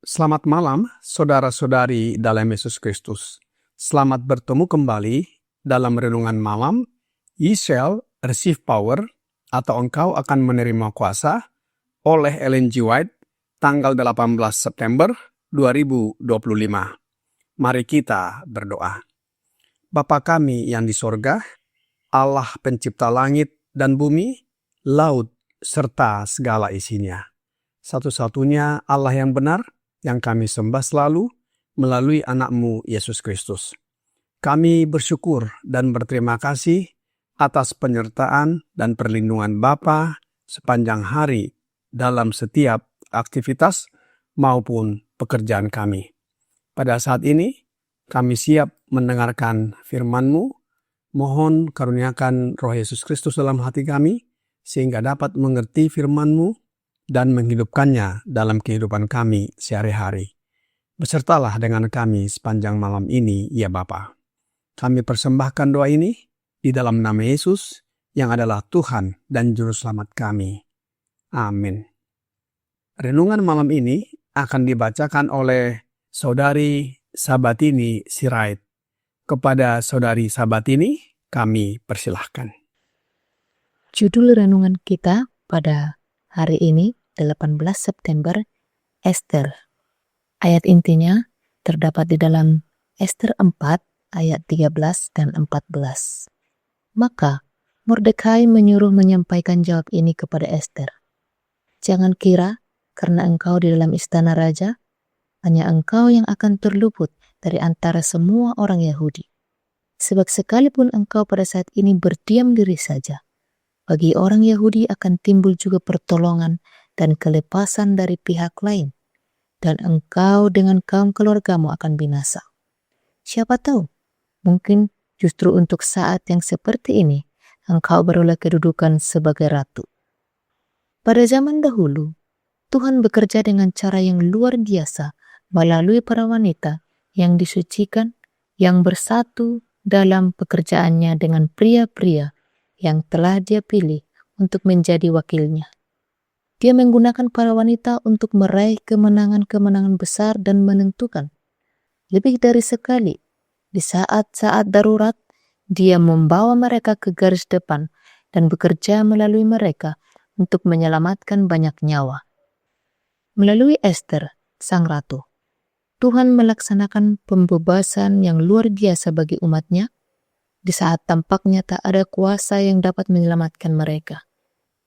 Selamat malam, saudara-saudari dalam Yesus Kristus. Selamat bertemu kembali dalam renungan malam, "You shall receive power" atau engkau akan menerima kuasa, oleh Ellen G. White, tanggal 18 September 2025. Mari kita berdoa. Bapa kami yang di sorga, Allah pencipta langit dan bumi, laut, serta segala isinya. Satu-satunya Allah yang benar, yang kami sembah selalu melalui anak-Mu Yesus Kristus. Kami bersyukur dan berterima kasih atas penyertaan dan perlindungan Bapa sepanjang hari dalam setiap aktivitas maupun pekerjaan kami. Pada saat ini, kami siap mendengarkan firman-Mu. Mohon karuniakan Roh Yesus Kristus dalam hati kami, sehingga dapat mengerti firman-Mu dan menghidupkannya dalam kehidupan kami sehari-hari. Besertalah dengan kami sepanjang malam ini, ya Bapa. Kami persembahkan doa ini di dalam nama Yesus, yang adalah Tuhan dan Juru Selamat kami. Amin. Renungan malam ini akan dibacakan oleh Saudari Sabatini Sirait. Kepada Saudari Sabatini, kami persilahkan. Judul renungan kita pada hari ini, 18 September, Ester. Ayat intinya terdapat di dalam Ester 4 ayat 13 dan 14. Maka Mordekai menyuruh menyampaikan jawab ini kepada Ester. Jangan kira karena engkau di dalam istana raja, hanya engkau yang akan terluput dari antara semua orang Yahudi. Sebab sekalipun engkau pada saat ini berdiam diri saja, bagi orang Yahudi akan timbul juga pertolongan dan kelepasan dari pihak lain, dan engkau dengan kaum keluargamu akan binasa. Siapa tahu, mungkin justru untuk saat yang seperti ini, engkau beroleh kedudukan sebagai ratu. Pada zaman dahulu, Tuhan bekerja dengan cara yang luar biasa melalui para wanita yang disucikan, yang bersatu dalam pekerjaannya dengan pria-pria yang telah Dia pilih untuk menjadi wakilnya. Dia menggunakan para wanita untuk meraih kemenangan-kemenangan besar dan menentukan. Lebih dari sekali, di saat-saat darurat, Dia membawa mereka ke garis depan dan bekerja melalui mereka untuk menyelamatkan banyak nyawa. Melalui Ester, sang ratu, Tuhan melaksanakan pembebasan yang luar biasa bagi umatnya, di saat tampaknya tak ada kuasa yang dapat menyelamatkan mereka.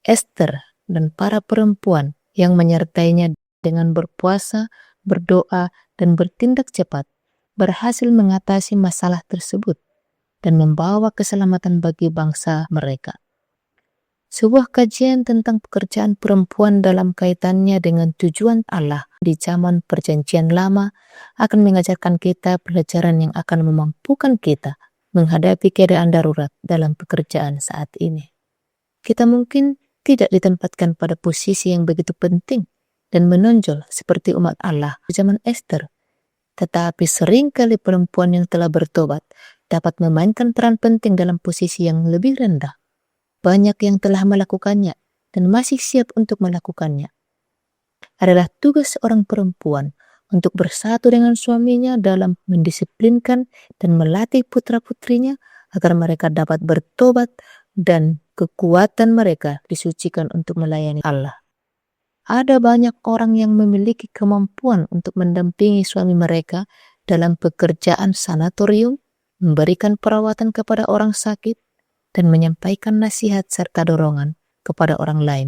Ester dan para perempuan yang menyertainya dengan berpuasa, berdoa, dan bertindak cepat berhasil mengatasi masalah tersebut dan membawa keselamatan bagi bangsa mereka. Sebuah kajian tentang pekerjaan perempuan dalam kaitannya dengan tujuan Allah di zaman Perjanjian Lama akan mengajarkan kita pelajaran yang akan memampukan kita menghadapi keadaan darurat dalam pekerjaan saat ini. Kita mungkin tidak ditempatkan pada posisi yang begitu penting dan menonjol seperti umat Allah di zaman Ester. Tetapi seringkali perempuan yang telah bertobat dapat memainkan peran penting dalam posisi yang lebih rendah. Banyak yang telah melakukannya dan masih siap untuk melakukannya. Adalah tugas seorang perempuan untuk bersatu dengan suaminya dalam mendisiplinkan dan melatih putra-putrinya agar mereka dapat bertobat dan kekuatan mereka disucikan untuk melayani Allah. Ada banyak orang yang memiliki kemampuan untuk mendampingi suami mereka dalam pekerjaan sanatorium, memberikan perawatan kepada orang sakit, dan menyampaikan nasihat serta dorongan kepada orang lain.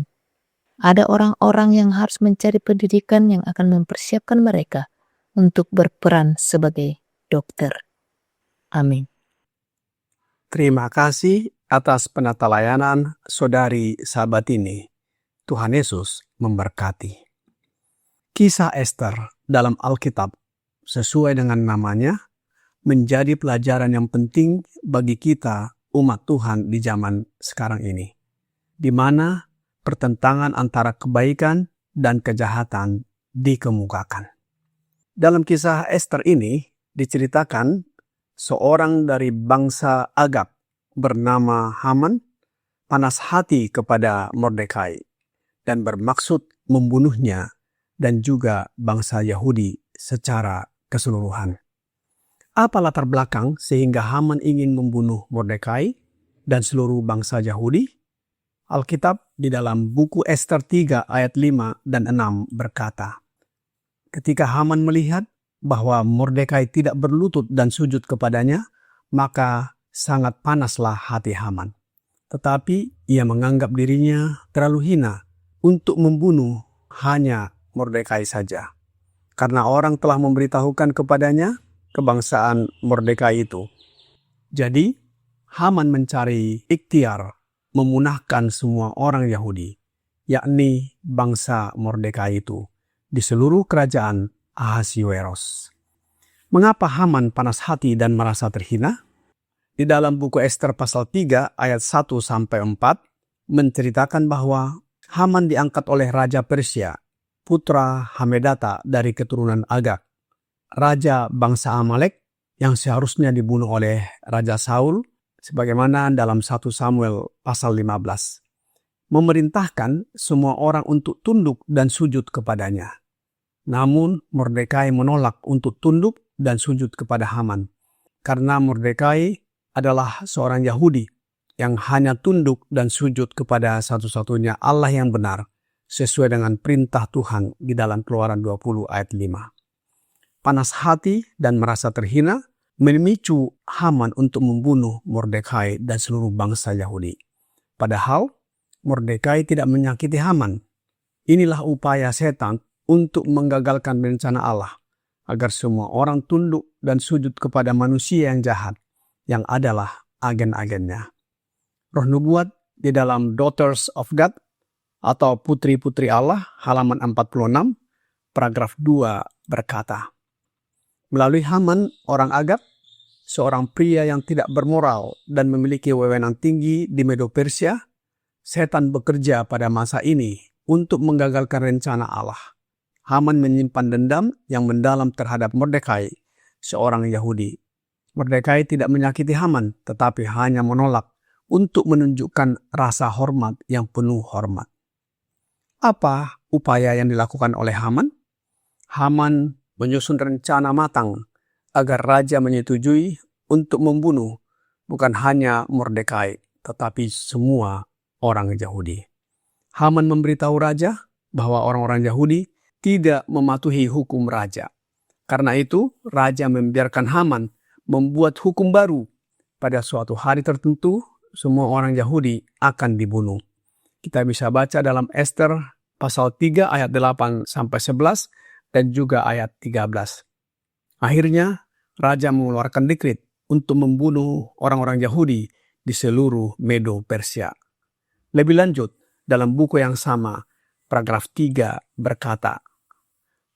Ada orang-orang yang harus mencari pendidikan yang akan mempersiapkan mereka untuk berperan sebagai dokter. Amin. Terima kasih atas penata layanan Saudari Sabatini. Tuhan Yesus memberkati. Kisah Ester dalam Alkitab sesuai dengan namanya menjadi pelajaran yang penting bagi kita umat Tuhan di zaman sekarang ini, di mana pertentangan antara kebaikan dan kejahatan dikemukakan. Dalam kisah Ester ini diceritakan seorang dari bangsa Agag bernama Haman panas hati kepada Mordekai dan bermaksud membunuhnya dan juga bangsa Yahudi secara keseluruhan. Apa latar belakang sehingga Haman ingin membunuh Mordekai dan seluruh bangsa Yahudi? Alkitab di dalam buku Ester 3 ayat 5 dan 6 berkata, ketika Haman melihat bahwa Mordekai tidak berlutut dan sujud kepadanya, maka sangat panaslah hati Haman. Tetapi ia menganggap dirinya terlalu hina untuk membunuh hanya Mordekai saja, karena orang telah memberitahukan kepadanya kebangsaan Mordekai itu. Jadi, Haman mencari ikhtiar memunahkan semua orang Yahudi, yakni bangsa Mordekai itu, di seluruh kerajaan Ahasiweros. Mengapa Haman panas hati dan merasa terhina? Di dalam buku Ester pasal 3 ayat 1-4 menceritakan bahwa Haman diangkat oleh Raja Persia, putra Hamedata dari keturunan Agag, raja bangsa Amalek yang seharusnya dibunuh oleh Raja Saul, sebagaimana dalam 1 Samuel pasal 15. Memerintahkan semua orang untuk tunduk dan sujud kepadanya. Namun Mordekai menolak untuk tunduk dan sujud kepada Haman, karena Mordekai adalah seorang Yahudi yang hanya tunduk dan sujud kepada satu-satunya Allah yang benar, sesuai dengan perintah Tuhan di dalam Keluaran 20 ayat 5. Panas hati dan merasa terhina memicu Haman untuk membunuh Mordekai dan seluruh bangsa Yahudi. Padahal Mordekai tidak menyakiti Haman. Inilah upaya setan untuk menggagalkan rencana Allah, agar semua orang tunduk dan sujud kepada manusia yang jahat, yang adalah agen-agennya. Roh nubuat di dalam Daughters of God atau Putri-Putri Allah, halaman 46, paragraf 2 berkata, melalui Haman, orang Agag, seorang pria yang tidak bermoral dan memiliki wewenang tinggi di Medo Persia, setan bekerja pada masa ini untuk menggagalkan rencana Allah. Haman menyimpan dendam yang mendalam terhadap Mordekai, seorang Yahudi. Mordekai tidak menyakiti Haman, tetapi hanya menolak untuk menunjukkan rasa hormat yang penuh hormat. Apa upaya yang dilakukan oleh Haman? Haman menyusun rencana matang agar raja menyetujui untuk membunuh bukan hanya Mordekai, tetapi semua orang Yahudi. Haman memberitahu raja bahwa orang-orang Yahudi tidak mematuhi hukum raja. Karena itu, raja membiarkan Haman membuat hukum baru. Pada suatu hari tertentu, semua orang Yahudi akan dibunuh. Kita bisa baca dalam Ester pasal 3 ayat 8-11 dan juga ayat 13. Akhirnya, raja mengeluarkan dekret untuk membunuh orang-orang Yahudi di seluruh Medo Persia. Lebih lanjut, dalam buku yang sama, paragraf 3 berkata,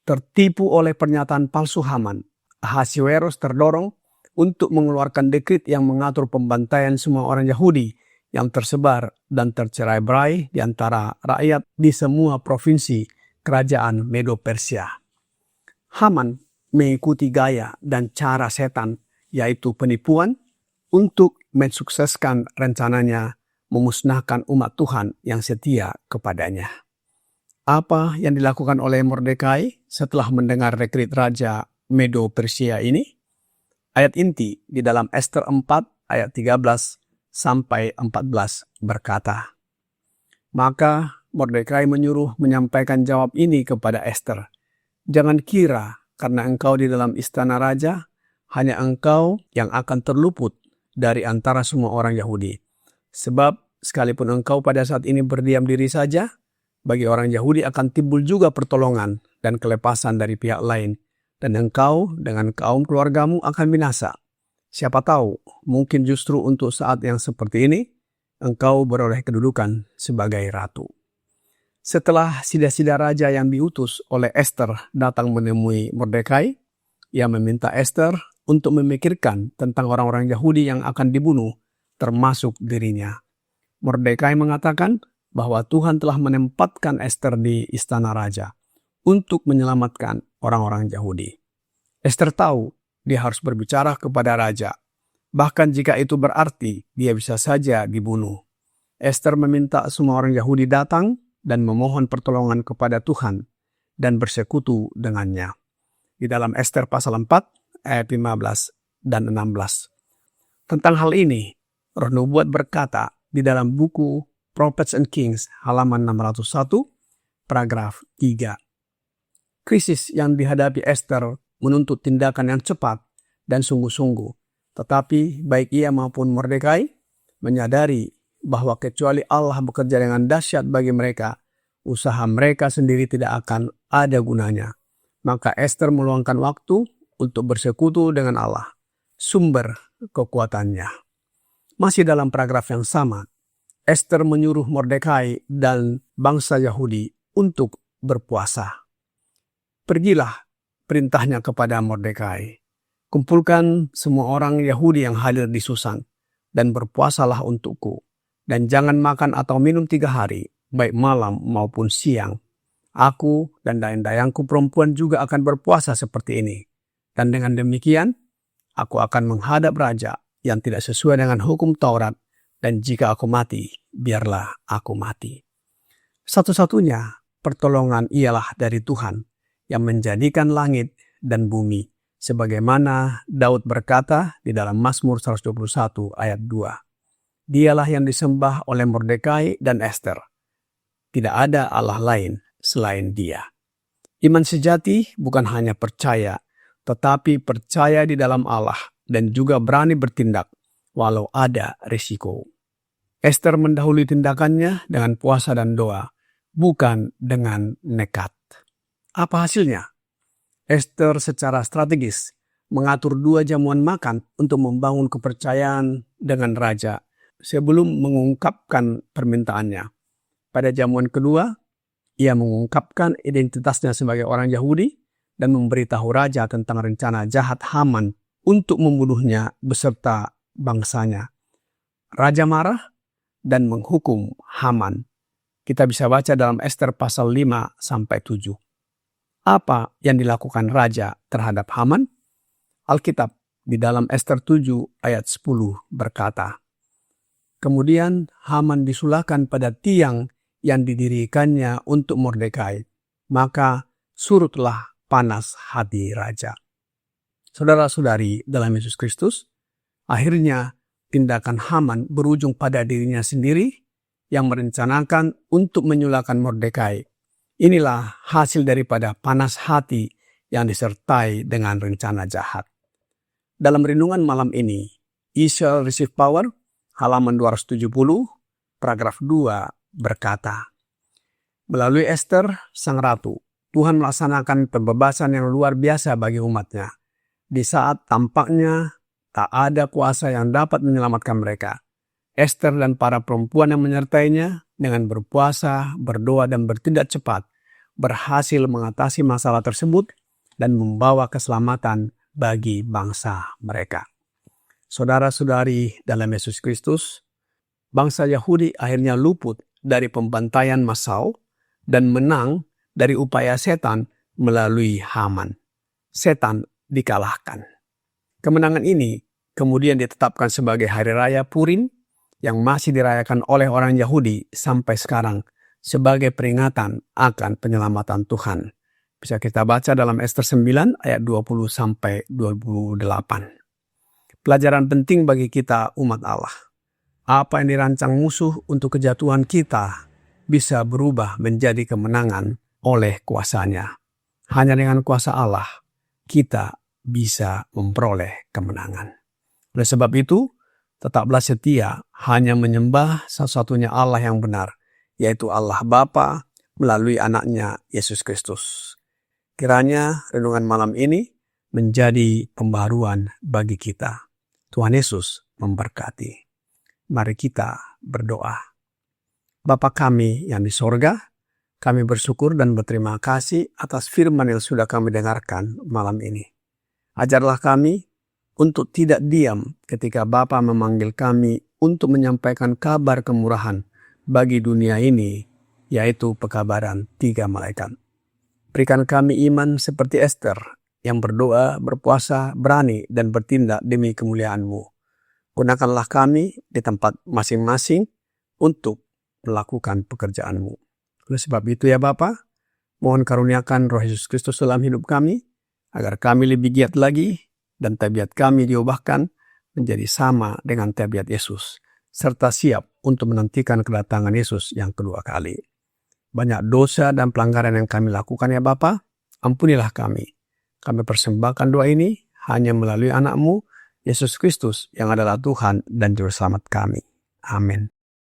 tertipu oleh pernyataan palsu Haman, Ahasiweros terdorong untuk mengeluarkan dekret yang mengatur pembantaian semua orang Yahudi yang tersebar dan tercerai-berai di antara rakyat di semua provinsi kerajaan Medo Persia. Haman mengikuti gaya dan cara setan, yaitu penipuan, untuk mensukseskan rencananya memusnahkan umat Tuhan yang setia kepadanya. Apa yang dilakukan oleh Mordekai setelah mendengar dekret Raja Medo Persia ini? Ayat inti di dalam Ester 4 ayat 13-14 berkata, maka Mordekai menyuruh menyampaikan jawab ini kepada Ester. Jangan kira karena engkau di dalam istana raja, hanya engkau yang akan terluput dari antara semua orang Yahudi. Sebab sekalipun engkau pada saat ini berdiam diri saja, bagi orang Yahudi akan timbul juga pertolongan dan kelepasan dari pihak lain, dan engkau dengan kaum keluargamu akan binasa. Siapa tahu, mungkin justru untuk saat yang seperti ini, engkau beroleh kedudukan sebagai ratu. Setelah sida-sida raja yang diutus oleh Ester datang menemui Mordekai, ia meminta Ester untuk memikirkan tentang orang-orang Yahudi yang akan dibunuh, termasuk dirinya. Mordekai mengatakan bahwa Tuhan telah menempatkan Ester di istana raja untuk menyelamatkan orang-orang Yahudi. Ester tahu dia harus berbicara kepada raja, bahkan jika itu berarti dia bisa saja dibunuh. Ester meminta semua orang Yahudi datang dan memohon pertolongan kepada Tuhan. dan bersekutu dengannya. Di dalam Ester pasal 4 ayat 15 dan 16. Tentang hal ini, Roh Nubuat berkata di dalam buku Prophets and Kings halaman 601, paragraf 3. Krisis yang dihadapi Ester menuntut tindakan yang cepat dan sungguh-sungguh. Tetapi baik ia maupun Mordekai menyadari bahwa kecuali Allah bekerja dengan dahsyat bagi mereka, usaha mereka sendiri tidak akan ada gunanya. Maka Ester meluangkan waktu untuk bersekutu dengan Allah, sumber kekuatannya. Masih dalam paragraf yang sama, Ester menyuruh Mordekai dan bangsa Yahudi untuk berpuasa. Pergilah, perintahnya kepada Mordekai. Kumpulkan semua orang Yahudi yang hadir di Susan, dan berpuasalah untukku. Dan jangan makan atau minum 3 hari, baik malam maupun siang. Aku dan dayang-dayangku perempuan juga akan berpuasa seperti ini. Dan dengan demikian, aku akan menghadap raja yang tidak sesuai dengan hukum Taurat, dan jika aku mati, biarlah aku mati. Satu-satunya pertolongan ialah dari Tuhan, yang menjadikan langit dan bumi, sebagaimana Daud berkata di dalam Mazmur 121 ayat 2. Dialah yang disembah oleh Mordekai dan Ester. Tidak ada Allah lain selain Dia. Iman sejati bukan hanya percaya, tetapi percaya di dalam Allah dan juga berani bertindak walau ada risiko. Ester mendahului tindakannya dengan puasa dan doa, bukan dengan nekat. Apa hasilnya? Ester secara strategis mengatur 2 jamuan makan untuk membangun kepercayaan dengan raja sebelum mengungkapkan permintaannya. Pada jamuan kedua, ia mengungkapkan identitasnya sebagai orang Yahudi dan memberitahu raja tentang rencana jahat Haman untuk membunuhnya beserta bangsanya. Raja marah dan menghukum Haman. Kita bisa baca dalam Ester pasal 5-7. Apa yang dilakukan raja terhadap Haman? Alkitab di dalam Ester 7 ayat 10 berkata, kemudian Haman disulahkan pada tiang yang didirikannya untuk Mordekai, maka surutlah panas hati raja. Saudara-saudari dalam Yesus Kristus, akhirnya tindakan Haman berujung pada dirinya sendiri yang merencanakan untuk menyulahkan Mordekai. Inilah hasil daripada panas hati yang disertai dengan rencana jahat. Dalam renungan malam ini, Israel Receive Power, halaman 270, paragraf 2 berkata, melalui Ester, Sang Ratu, Tuhan melaksanakan pembebasan yang luar biasa bagi umatnya. Di saat tampaknya tak ada kuasa yang dapat menyelamatkan mereka, Ester dan para perempuan yang menyertainya dengan berpuasa, berdoa, dan bertindak cepat berhasil mengatasi masalah tersebut dan membawa keselamatan bagi bangsa mereka. Saudara-saudari dalam Yesus Kristus, bangsa Yahudi akhirnya luput dari pembantaian massal dan menang dari upaya setan melalui Haman. Setan dikalahkan. Kemenangan ini kemudian ditetapkan sebagai Hari Raya Purim yang masih dirayakan oleh orang Yahudi sampai sekarang sebagai peringatan akan penyelamatan Tuhan. Bisa kita baca dalam Ester 9 ayat 20-28. Pelajaran penting bagi kita umat Allah. Apa yang dirancang musuh untuk kejatuhan kita bisa berubah menjadi kemenangan oleh kuasanya. Hanya dengan kuasa Allah kita bisa memperoleh kemenangan. Oleh sebab itu, tetaplah setia hanya menyembah satu-satunya Allah yang benar, yaitu Allah Bapa melalui anaknya Yesus Kristus. Kiranya renungan malam ini menjadi pembaruan bagi kita. Tuhan Yesus memberkati. Mari kita berdoa. Bapa kami yang di sorga, kami bersyukur dan berterima kasih atas firman yang sudah kami dengarkan malam ini. Ajarlah kami untuk tidak diam ketika Bapa memanggil kami untuk menyampaikan kabar kemurahan bagi dunia ini, yaitu pekabaran 3 malaikat. Berikan kami iman seperti Ester yang berdoa, berpuasa, berani, dan bertindak demi kemuliaan-Mu. Gunakanlah kami di tempat masing-masing untuk melakukan pekerjaan-Mu. Oleh sebab itu ya Bapa, Mohon karuniakan Roh Yesus Kristus dalam hidup kami, agar kami lebih giat lagi dan tabiat kami diubahkan menjadi sama dengan tabiat Yesus, serta siap untuk menantikan kedatangan Yesus yang kedua kali. Banyak dosa dan pelanggaran yang kami lakukan ya Bapa, ampunilah kami. Kami persembahkan doa ini hanya melalui anak-Mu, Yesus Kristus yang adalah Tuhan dan Juru Selamat kami. Amin.